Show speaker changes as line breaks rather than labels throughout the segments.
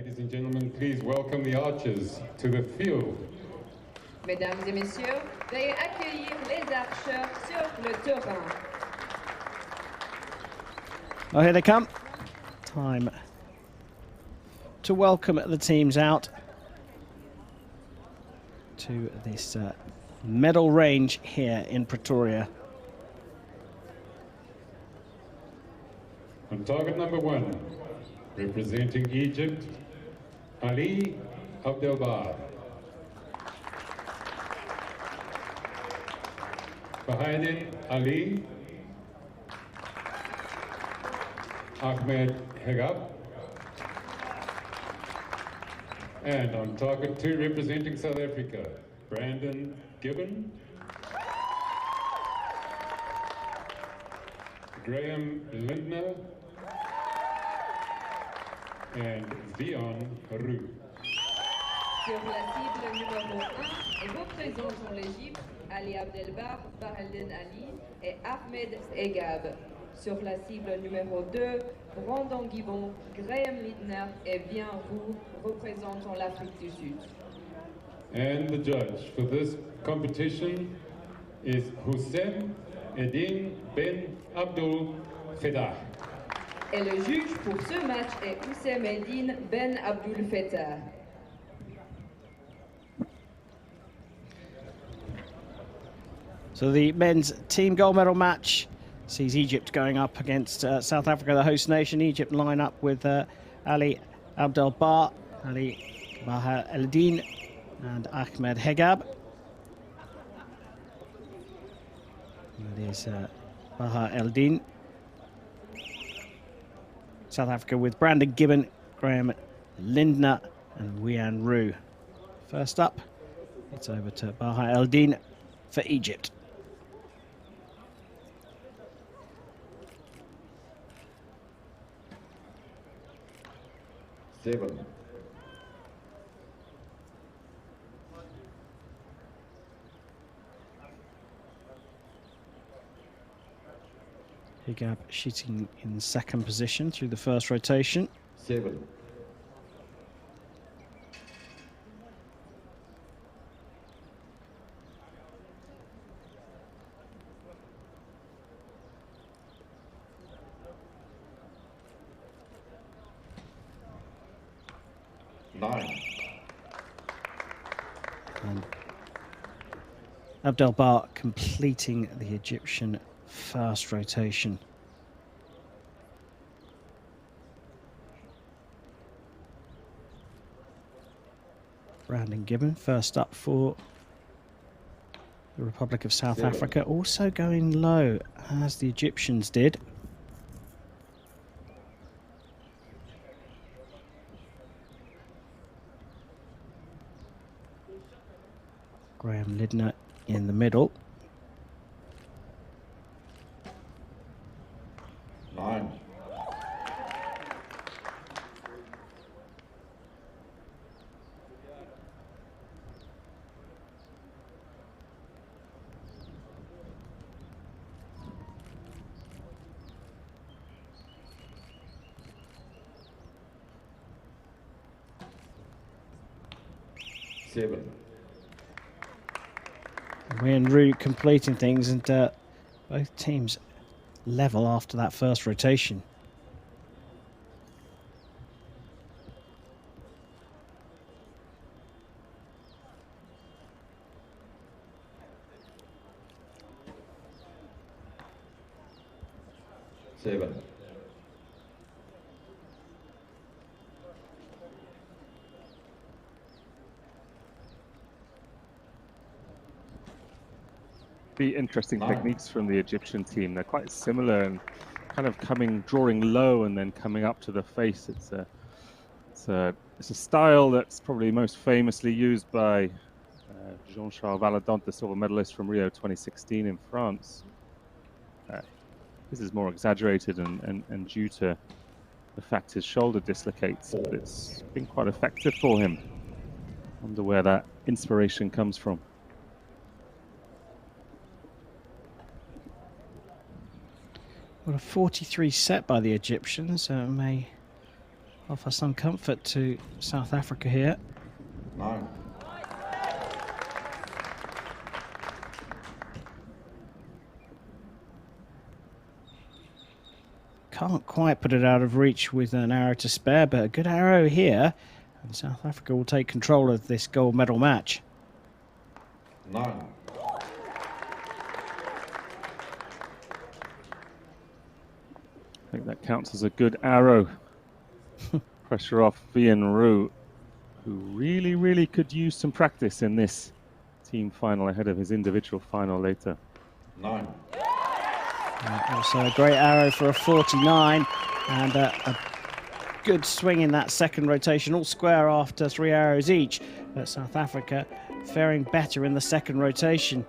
Ladies and gentlemen, please welcome the archers to the field.
Mesdames et messieurs, veuillez accueillir les archers sur le terrain.
Oh, here they come. Time to welcome the teams out to this medal range here in Pretoria.
On target number 1, representing Egypt, Ali Abdelbar. Behind him, Ali, Ahmed Hegab. And on target 2, representing South Africa, Brandon Gibbon, Graham Lindner, and Vion Roux.
Sur la cible numéro 1, représentant l'Égypte, Ali Abdelbar, Baheldin Ali et Ahmed Egab. Sur la cible numéro 2, Brandon Gibbon, Graham Lindner et Vion Roux, représentant l'Afrique du Sud.
And the judge for this competition is Hussein Eddin Ben Abdul Fettah.
Et le juge pour ce match est Hussein Eddin Ben Abdul Fettah.
So the men's team gold medal match sees Egypt going up against South Africa, the host nation. Egypt line up with Ali Abdelbar, Ali Baha Eldin and Ahmed Hegab. That is Baha Eldin. South Africa with Brandon Gibbon, Graham Lindner and Wian Roux. First up, it's over to Baha Eldin for Egypt.
Seven.
Hegab shooting in second position through the first rotation.
7.
And Abdelbar completing the Egyptian first rotation. Brandon Gibbon first up for the Republic of South Africa, also going low as the Egyptians did. Graham Lindner in the middle.
9.
Wian Roux completing things, and both teams level after that first rotation.
Be interesting techniques from the Egyptian team. They're quite similar and kind of drawing low and then coming up to the face. It's a style that's probably most famously used by Jean-Charles Valadont, the silver medalist from Rio 2016 in France. This is more exaggerated and due to the fact his shoulder dislocates, but it's been quite effective for him. Wonder where that inspiration comes from.
Well, a 43 set by the Egyptians may offer some comfort to South Africa here.
9.
Can't quite put it out of reach with an arrow to spare, but a good arrow here. And South Africa will take control of this gold medal match.
9.
I think that counts as a good arrow. Pressure off Vian Roux, who really could use some practice in this team final ahead of his individual final later.
9.
Also a great arrow for a 49, and a good swing in that second rotation, all square after 3 arrows each. But South Africa faring better in the second rotation.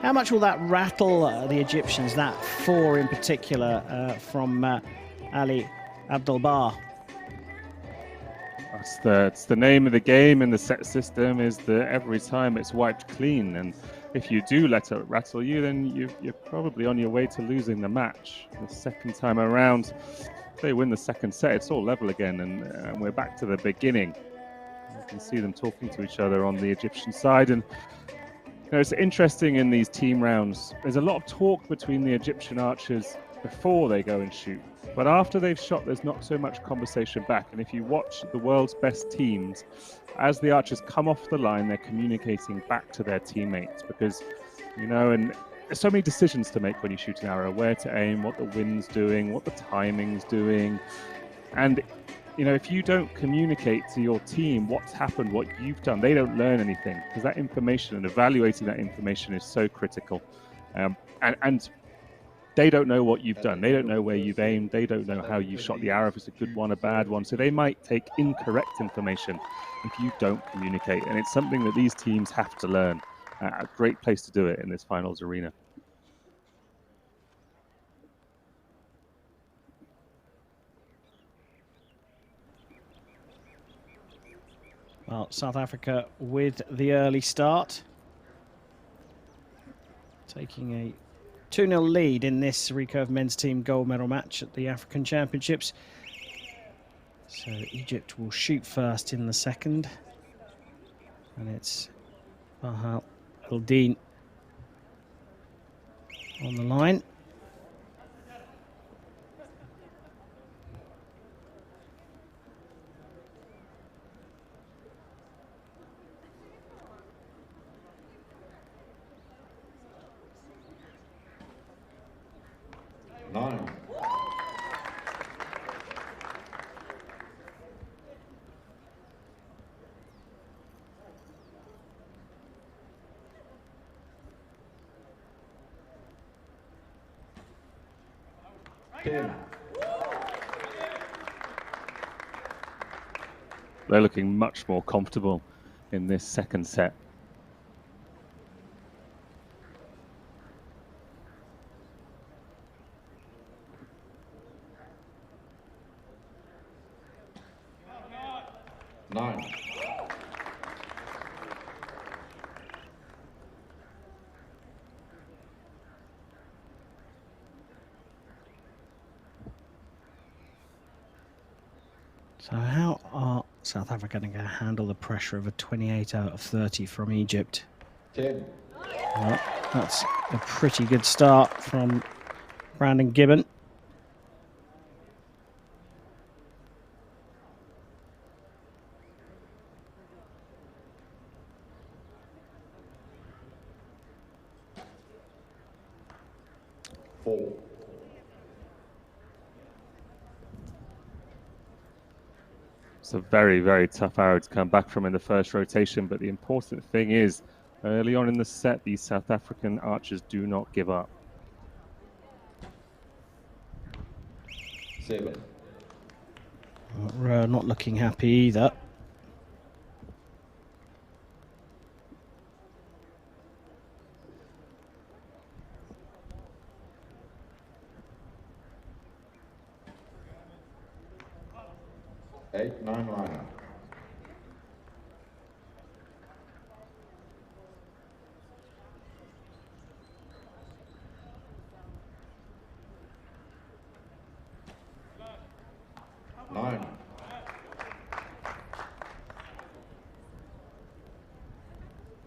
How much will that rattle the Egyptians, that 4 in particular from Ali Abdelbar?
It's the name of the game in the set system, is that every time it's wiped clean, and if you do let it rattle you, then you're probably on your way to losing the match. The second time around, if they win the second set, it's all level again, and we're back to the beginning. You can see them talking to each other on the Egyptian side, and you know, it's interesting in these team rounds. There's a lot of talk between the Egyptian archers before they go and shoot, but after they've shot, there's not so much conversation back. And if you watch the world's best teams, as the archers come off the line, they're communicating back to their teammates, because, you know, and there's so many decisions to make when you shoot an arrow: where to aim, what the wind's doing, what the timing's doing. And you know, if you don't communicate to your team what's happened, what you've done, they don't learn anything, because that information and evaluating that information is so critical. And they don't know what you've done. They don't know where you've aimed. They don't know how you shot the arrow, if it's a good one, a bad one. So they might take incorrect information if you don't communicate. And it's something that these teams have to learn. A great place to do it in this finals arena.
Well, South Africa with the early start, taking a 2-0 lead in this recurve men's team gold medal match at the African Championships. So Egypt will shoot first in the second, and it's Bahal Eldin on the line.
They're looking much more comfortable in this second set.
So how are South Africa going to handle the pressure of a 28 out of 30 from Egypt?
10.
Well, that's a pretty good start from Brandon Gibbon.
It's a very tough arrow to come back from in the first rotation, but the important thing is, early on in the set, these South African archers do not give up.
7.
Not looking happy either.
Eight, 9 liner. 9.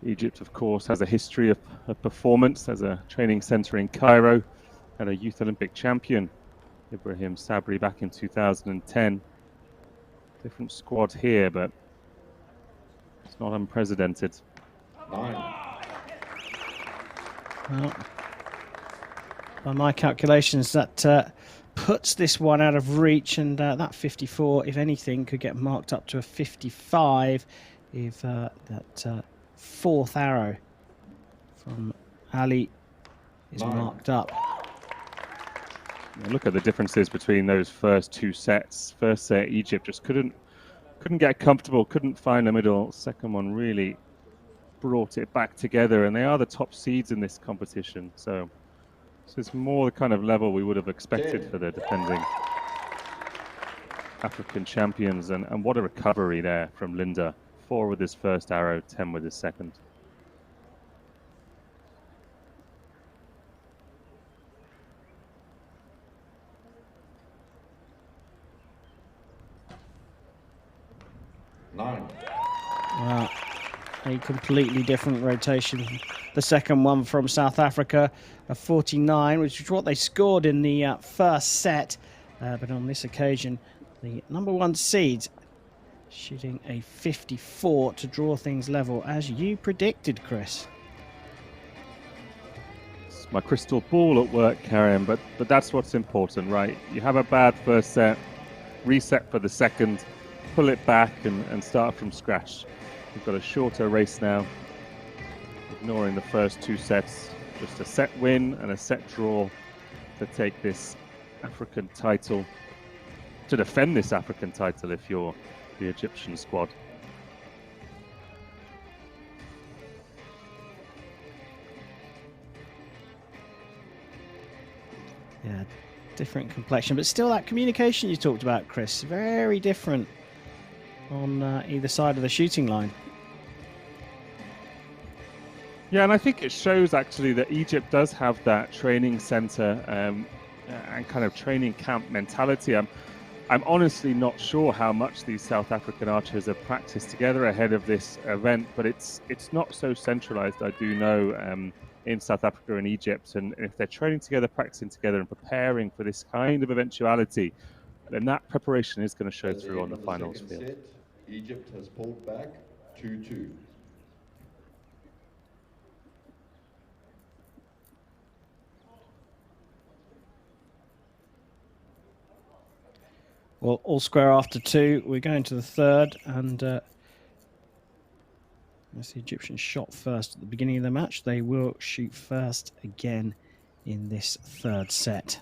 Egypt, of course, has a history of performance as a training center in Cairo, and a youth Olympic champion, Ibrahim Sabri, back in 2010. Different squad here, but it's not unprecedented.
9.
Well, by my calculations, that puts this one out of reach, and that 54, if anything, could get marked up to a 55 if that fourth arrow from Ali is
9.
marked up.
Look at the differences between those first two sets. First set, Egypt just couldn't get comfortable, couldn't find the middle. Second one really brought it back together, and they are the top seeds in this competition. So this is more the kind of level we would have expected for the defending African champions. And what a recovery there from Linda. 4 with his first arrow, 10 with his second.
Wow. A completely different rotation. The second one from South Africa, a 49, which is what they scored in the first set. But on this occasion, the number 1 seed shooting a 54 to draw things level, as you predicted, Chris.
It's my crystal ball at work, Karen, but that's what's important, right? You have a bad first set, reset for the second, pull it back and start from scratch. We've got a shorter race now, ignoring the first 2 sets. Just a set win and a set draw to take this African title, to defend this African title if you're the Egyptian squad.
Yeah, different complexion, but still that communication you talked about, Chris, very different on either side of the shooting line.
Yeah, and I think it shows actually that Egypt does have that training center and kind of training camp mentality. I'm honestly not sure how much these South African archers have practiced together ahead of this event, but it's not so centralized, I do know, in South Africa and Egypt. And if they're training together, practicing together and preparing for this kind of eventuality, then that preparation is going to show through on the finals field.
Set, Egypt has pulled back 2-2.
Well, all square after 2. We're going to the third, and as the Egyptians shot first at the beginning of the match, they will shoot first again in this third set.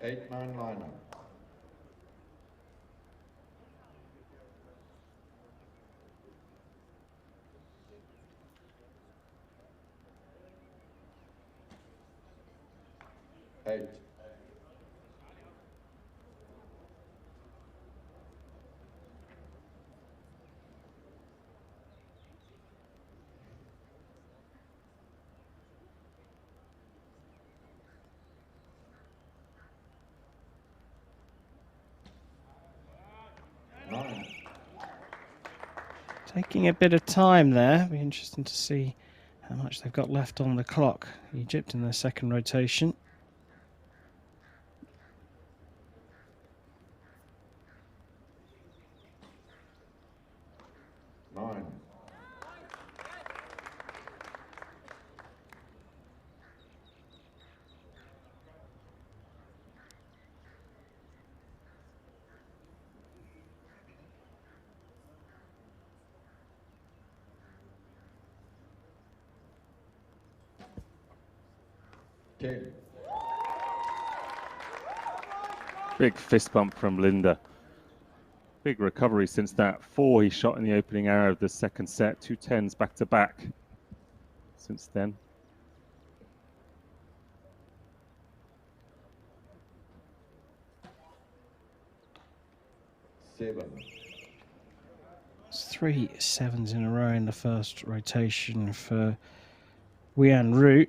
Eight, 9 liner. Eight.
Taking a bit of time there. Be interesting to see how much they've got left on the clock. Egypt in their second rotation.
Nine.
Big fist bump from Linda. Big recovery since that 4 he shot in the opening arrow of the second set. 2 10s back to back since then.
7.
It's 3 sevens in a row in the first rotation for Wian Ru.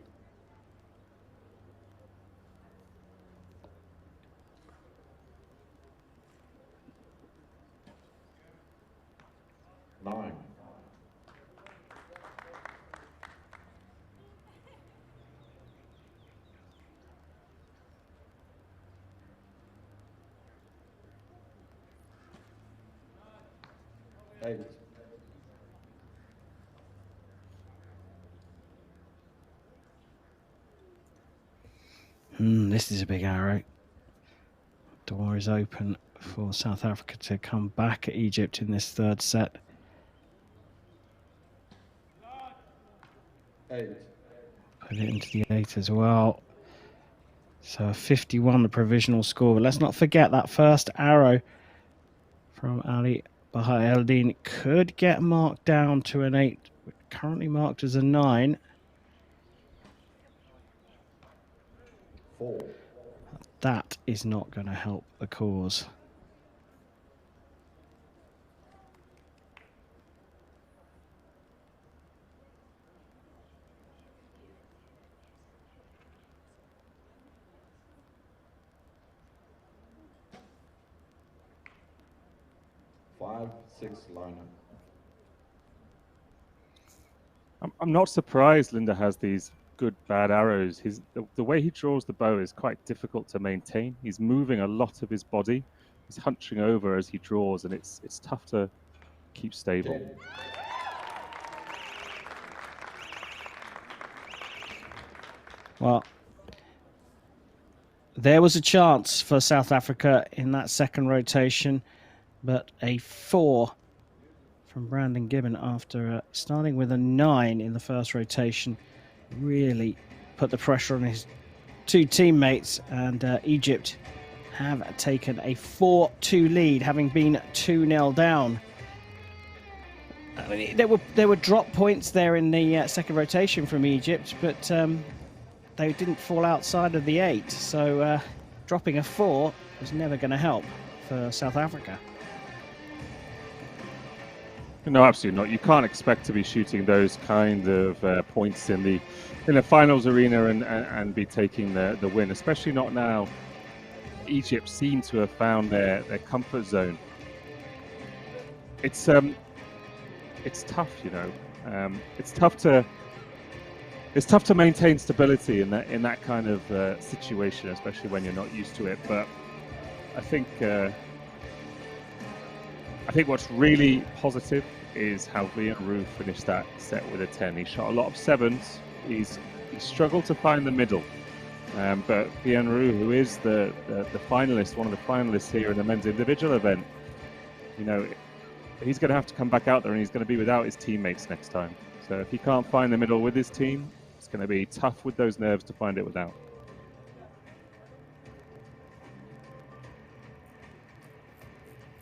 Nine. Eight.
This is a big arrow. Door is open for South Africa to come back at Egypt in this third set.
8.
Put it into the 8 as well. So 51 the provisional score. But let's not forget that first arrow from Ali Baha-Eldin could get marked down to an 8, currently marked as a 9.
4.
That is not going to help the cause.
Five, 6 liner.
I'm not surprised Linda has these good bad arrows. The way he draws the bow is quite difficult to maintain. He's moving a lot of his body. He's hunching over as he draws, and it's tough to keep stable.
10.
Well, there was a chance for South Africa in that second rotation, but a 4 from Brandon Gibbon after starting with a 9 in the first rotation really put the pressure on his two teammates, and Egypt have taken a 4-2 lead, having been 2-0 down. I mean, there were drop points there in the second rotation from Egypt, but they didn't fall outside of the 8, so dropping a 4 was never going to help for South Africa.
No, absolutely not. You can't expect to be shooting those kind of points in the finals arena and be taking the win, especially not now. Egypt seem to have found their comfort zone. It's tough, you know. It's tough to maintain stability in that kind of situation, especially when you're not used to it. But I think what's really positive is how Wian Ru finished that set with a 10. He shot a lot of 7s. He struggled to find the middle. But Wian Ru, who is the finalist, one of the finalists here in the men's individual event, you know, he's going to have to come back out there and he's going to be without his teammates next time. So if he can't find the middle with his team, it's going to be tough with those nerves to find it without.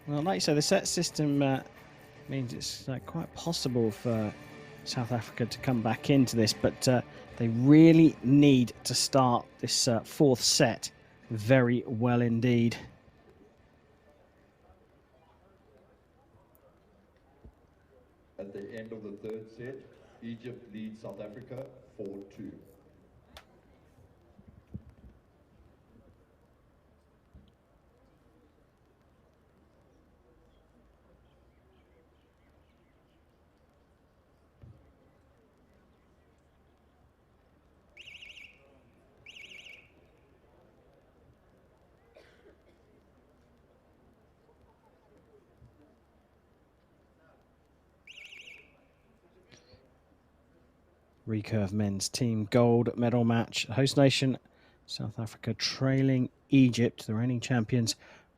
Well, like you say, the set system means it's quite possible for South Africa to come back into this, but they really need to start this fourth set very well indeed.
At the end of the third set, Egypt leads South Africa 4-2.
Recurve men's team gold medal match. Host nation South Africa trailing Egypt, the reigning champions,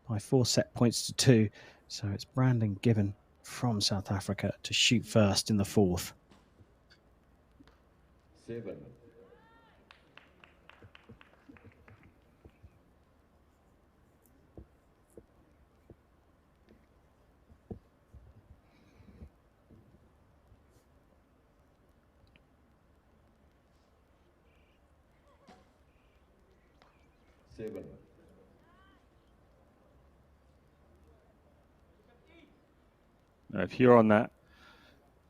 by 4 set points to 2. So it's Brandon Gibbon from South Africa to shoot first in the fourth.
7.
If you're on that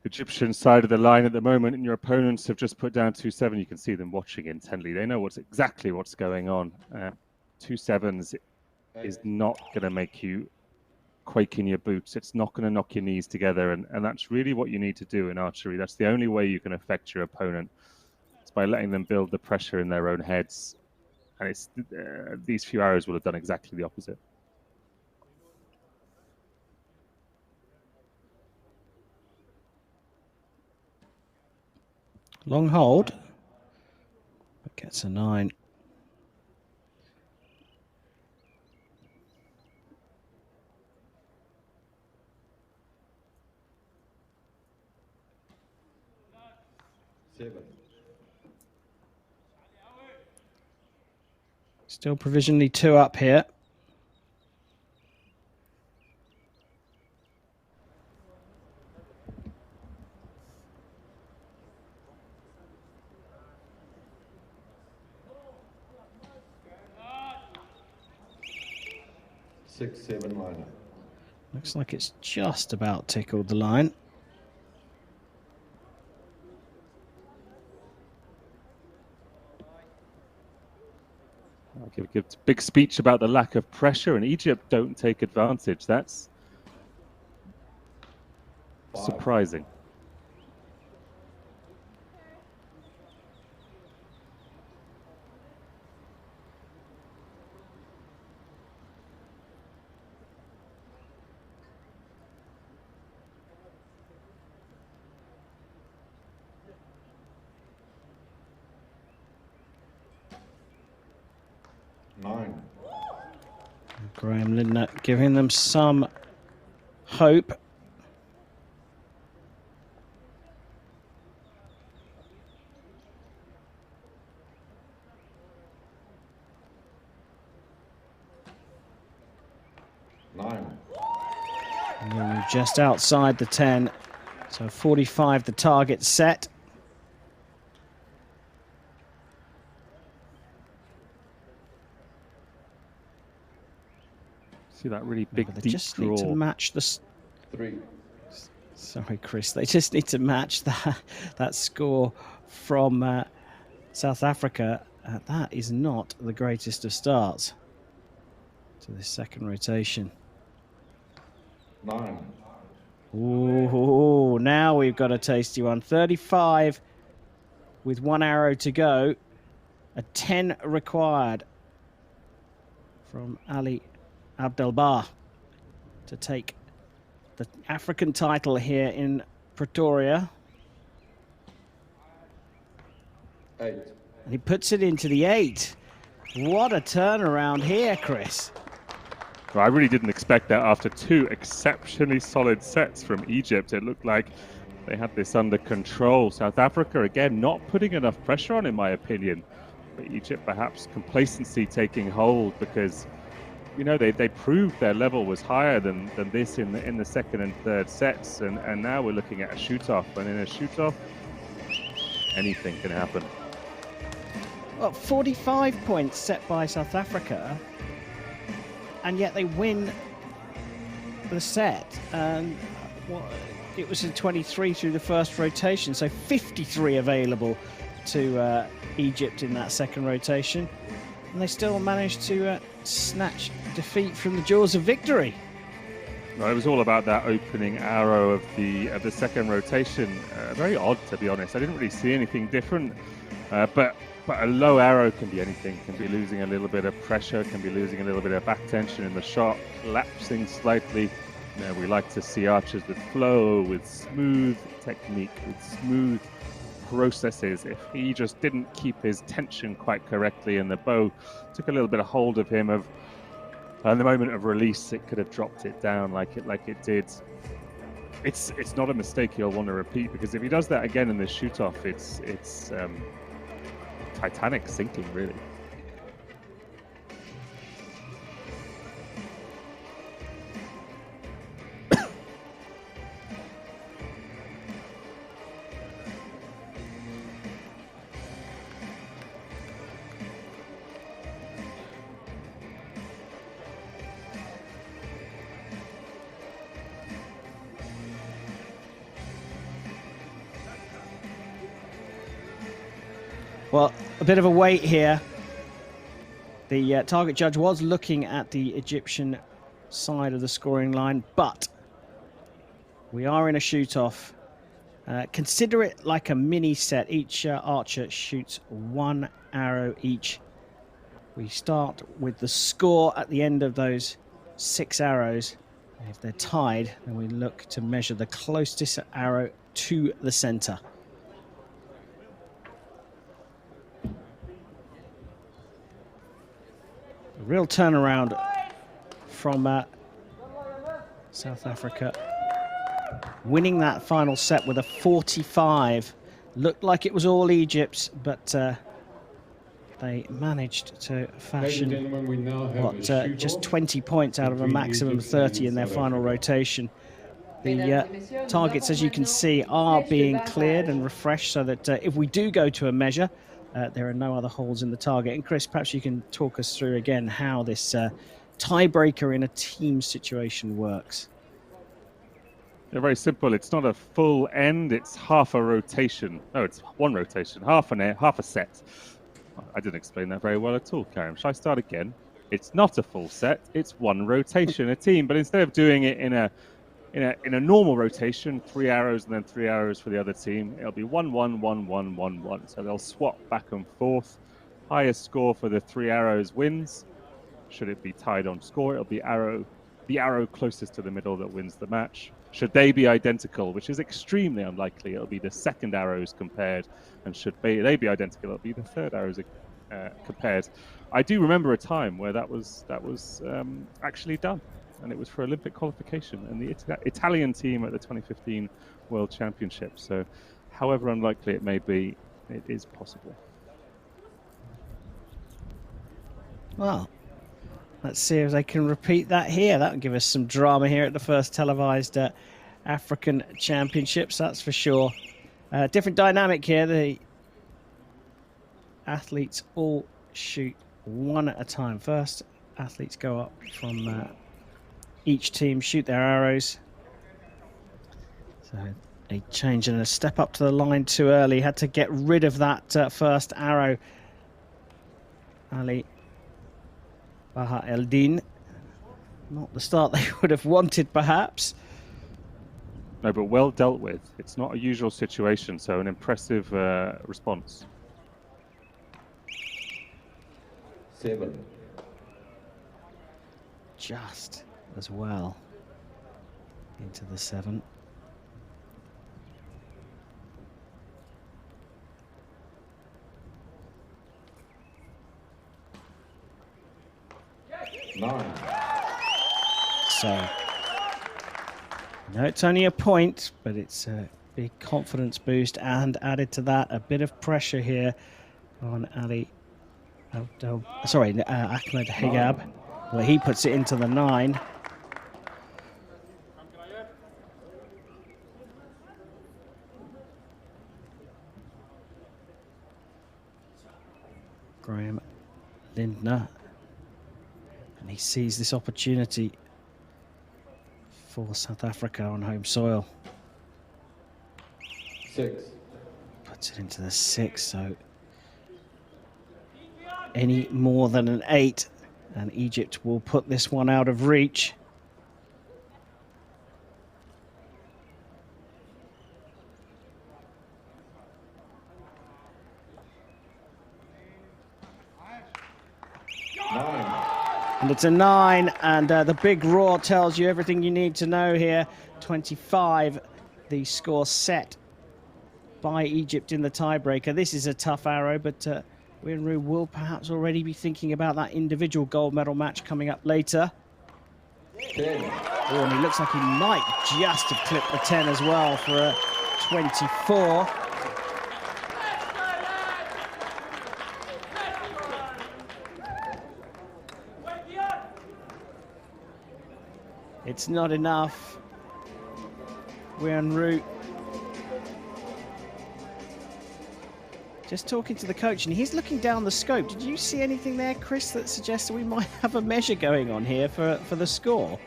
Egyptian side of the line at the moment and your opponents have just put down 2-7, you can see them watching intently. They know exactly what's going on. 2-7s is not going to make you quake in your boots. It's not going to knock your knees together, and that's really what you need to do in archery. That's the only way you can affect your opponent. It's by letting them build the pressure in their own heads. And it's these few arrows will have done exactly the opposite.
Long hold. But gets a 9. Still provisionally 2 up here.
Six, 7 liner.
Looks like it's just about tickled the line.
I'll give a big speech about the lack of pressure, and Egypt don't take advantage. That's surprising.
Graham Lindner giving them some hope. And we're just outside the 10, so 45 the target set.
See that really big,
they
deep
just
draw.
need to match the
3.
Sorry, Chris. They just need to match that score from South Africa. That is not the greatest of starts to this second rotation.
9.
Ooh, now we've got a tasty one. 35 with 1 arrow to go. A 10 required from Ali Abdelbar to take the African title here in Pretoria.
8.
And he puts it into the 8. What a turnaround here, Chris.
Well, I really didn't expect that after 2 exceptionally solid sets from Egypt. It looked like they had this under control. South Africa, again, not putting enough pressure on, in my opinion. But Egypt, perhaps complacency taking hold, because you know they proved their level was higher than this in the second and third sets, and now we're looking at a shoot-off, and in a shoot-off, anything can happen.
Well, 45 points set by South Africa, and yet they win the set, and it was in 23 through the first rotation, so 53 available to Egypt in that second rotation, and they still managed to snatch defeat from the jaws of victory.
Well, it was all about that opening arrow of the second rotation. Very odd, to be honest. I didn't really see anything different, but a low arrow can be anything. Can be losing a little bit of pressure, can be losing a little bit of back tension in the shot, collapsing slightly. You know, we like to see archers with flow, with smooth technique, with smooth processes. If he just didn't keep his tension quite correctly and the bow took a little bit of hold of him, at the moment of release, it could have dropped it down like it did. It's not a mistake he'll want to repeat, because if he does that again in the shoot-off, it's Titanic sinking, really.
Well, a bit of a wait here. The target judge was looking at the Egyptian side of the scoring line, but we are in a shoot-off. Consider it like a mini set. Each archer shoots 1 arrow each. We start with the score at the end of those 6 arrows. If they're tied, then we look to measure the closest arrow to the center. A real turnaround from South Africa, winning that final set with a 45. Looked like it was all Egypt's, but they managed to fashion just 20 points out of a maximum 30 in their final rotation. The targets, as you can see, are being cleared and refreshed so that if we do go to a measure, there are no other holes in the target. And Chris, perhaps you can talk us through again how this tiebreaker in a team situation works.
They're very simple. It's not a full end, it's half a rotation. No, it's one rotation, half a set. I didn't explain that very well at all, Karen. Shall I start again? It's not a full set, it's one rotation, a team. But instead of doing it in a normal rotation, 3 arrows and then 3 arrows for the other team, it'll be 1, 1, 1, 1, 1, 1. So they'll swap back and forth. Highest score for the 3 arrows wins. Should it be tied on score, it'll be the arrow closest to the middle that wins the match. Should they be identical, which is extremely unlikely, it'll be the second arrows compared. And should they be identical, it'll be the third arrows compared. I do remember a time where that was actually done. And it was for Olympic qualification and the Italian team at the 2015 World Championship. So however unlikely it may be, it is possible.
Well, let's see if they can repeat that here. That would give us some drama here at the first televised African Championships, that's for sure. Different dynamic here. The athletes all shoot 1 at a time. First, athletes go up from each team, shoot their arrows. So a change and a step up to the line too early. Had to get rid of that first arrow. Ali Baha Eldin. Not the start they would have wanted, perhaps.
No, but well dealt with. It's not a usual situation, so an impressive response.
7.
Just as well into the 7.
Nine.
So, no, it's only a point, but it's a big confidence boost, and added to that, a bit of pressure here on Ahmed Higab. Well, he puts it into the 9. Graham Lindner. And he sees this opportunity for South Africa on home soil.
6.
Puts it into the 6, so any more than an 8 and Egypt will put this one out of reach. And it's a 9, and the big roar tells you everything you need to know here. 25, the score set by Egypt in the tiebreaker. This is a tough arrow, but Wenru will perhaps already be thinking about that individual gold medal match coming up later.
10.
Oh, and he looks like he might just have clipped the 10 as well for a 24. It's not enough. We're en route. Just talking to the coach, and he's looking down the scope. Did you see anything there, Chris, that suggests that we might have a measure going on here for the score?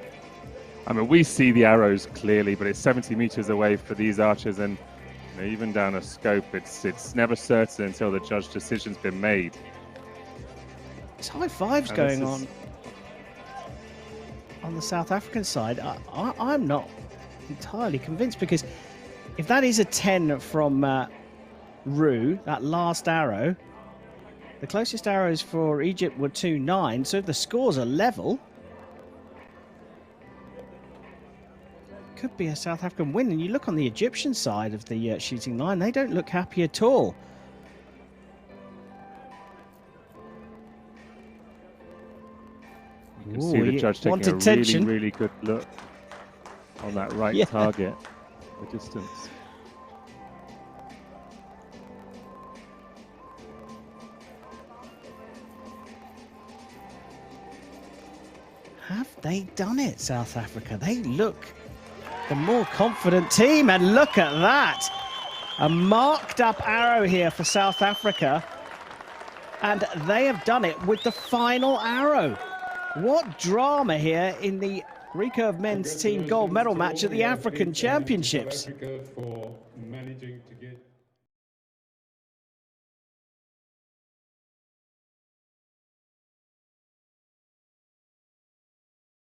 I mean, we see the arrows clearly, but it's 70 meters away for these archers, and You know, even down a scope, it's never certain until the judge decision's been made.
There's high fives
And
going
this is-
on the South African side. I'm not entirely convinced, because if that is a 10 from Roux, that last arrow, the closest arrows for Egypt were 2-9, so if the scores are level, could be a South African win. And you look on the Egyptian side of the shooting line, they don't look happy at all.
You can see the judge taking a
tension.
really good look on that right target, the distance.
Have they done it, South Africa? They look the more confident team, and look at that. A marked up arrow here for South Africa, and they have done it with the final arrow. What drama here in the recurve men's team gold medal match at the African Championships.
South Africa for managing to get